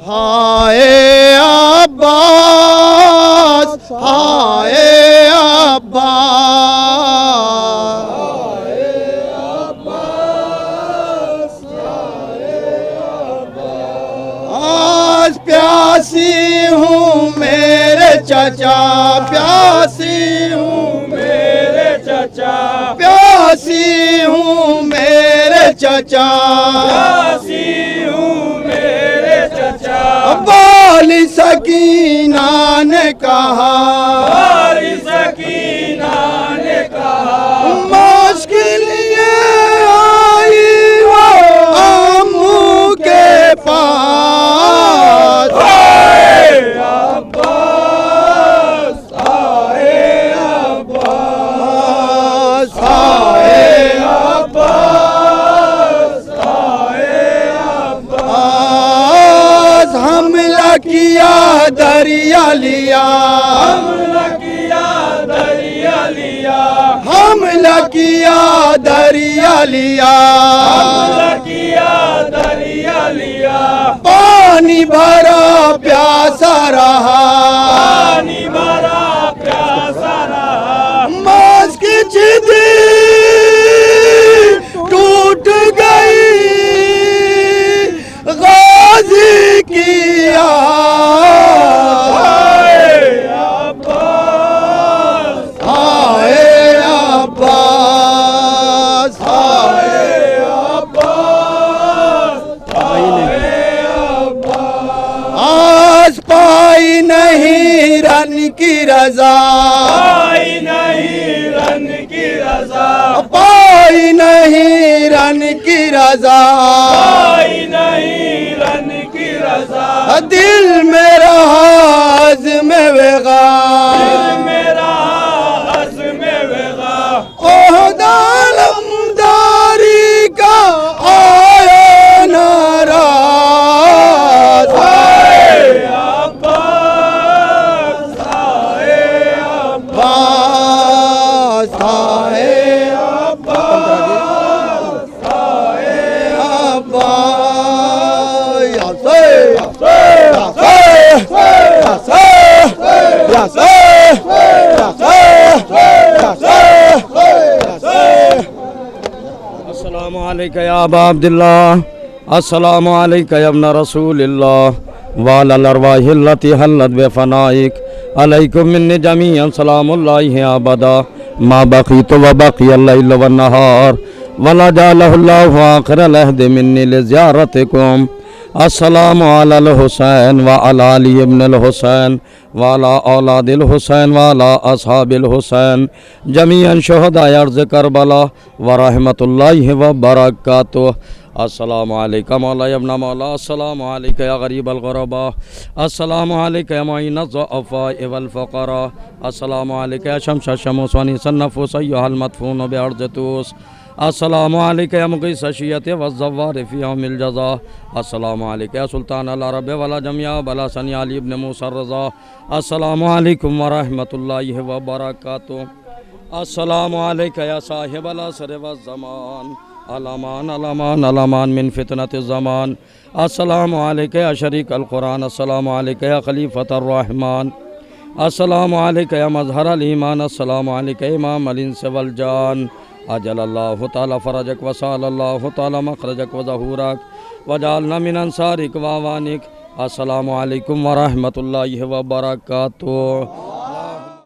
हाय अब्बास, हाय अब्बास, आज प्यासी हूँ मेरे चचा, प्यासी हूँ मेरे चचा, प्यासी हूँ मेरे चचा, प्यासी हूँ मेरे चचा। वाली सकीना ने कहा, वाली सकीना ने कहा, मुश्किल ये आई वो अम्मू के पास। हाय अब्बास, हाय अब्बास, हाय अब्बास, हाय अब्बास। हमला किया दरिया लिया, हमला किया दरिया लिया, हमला किया दरिया लिया, हमला किया दरिया लिया। पानी भरा प्यासा रहा, पानी भरा प्यासा रहा। मांस की चिदी टूट गई, गाजी की हाय अब्बास, हाय अब्बास, हाय अब्बास, हाय अब्बास। आज पाई नहीं रन की रजा, पाई नहीं रन की रजा, पाई नहीं रन की रजा, पाई नहीं रन की रजा। दिल मेरा आज़म वेगा, दिल मेरा आज़म वेगा। ओहदा लमदारी का आया नाराज। हाय अब्बास, हाय अब्बास, हाय अब्बास, हाय अब्बास। अस्सलामु अलैका या अबा अब्दुल्लाह, अस्सलामु अलैका या इब्न रसूलिल्लाह, वालल अरवाहिल्लती हल्लत बिफनाइक, अलैकुम मिन्नी जमीअन सलामुल्लाहि अबदा, मा बक़ीतु व बक़ियल लैल वन नहार, वला जअलहुल्लाहु आखिरल अहदि मिन्नी लिज़ियारतिकुम। अस्सलामु अलल हुसैन व अला अली इब्नुल हुसैन व अला औलादिल हुसैन व अला अस्हाबिल हुसैन जमीअन शुहदाए अर्ज़ करबला व रहमतुल्लाहि व बरकातुहू। अस्सलामु अलैका मौला इब्न मौला, अस्सलामु अलैका या गरीबल गुरबा, अस्सलामु अलैका या मुइनज़ ज़ुअफ़ा वल फ़ुक़रा, अस्सलामु अलैका या शम्स शमूस व नीसन नफूस अय्युहल मदफून बिअर्ज़ तूस, अस्सलामु अलैका या मुग़ीस शिय्यत व ज़व्वार फ़ी यौमिल जज़ा, अस्सलामु अलैका या सुल्तान अल अरब वला जमिया बला सनी अली इब्न मूसा रज़ा। अस्सलामु अलैकुम व रहमतुल्लाहि व बरकातुहू। अस्सलामु अलैका या साहिबल असर व ज़मान, अलामान अलामान अलामान मिन फितनत ज़मान। अस्सलामु अलैका या शरीक अल कुरान, अस्सलामु अलैका या खलीफतर रहमान, अस्सलामु अलैका या मज़हर अल ईमान, अस्सलामु अलैका इमाम अल इंस वल जान। अजलल्लाहु ताला फरजक व सअलल्लाहु ताला मखरजक व ज़हूरक वजअलना मिन अंसारिक व अवानिक। अस्सलामु अलैकुम व रहमतुल्लाहि व बरकातुहू।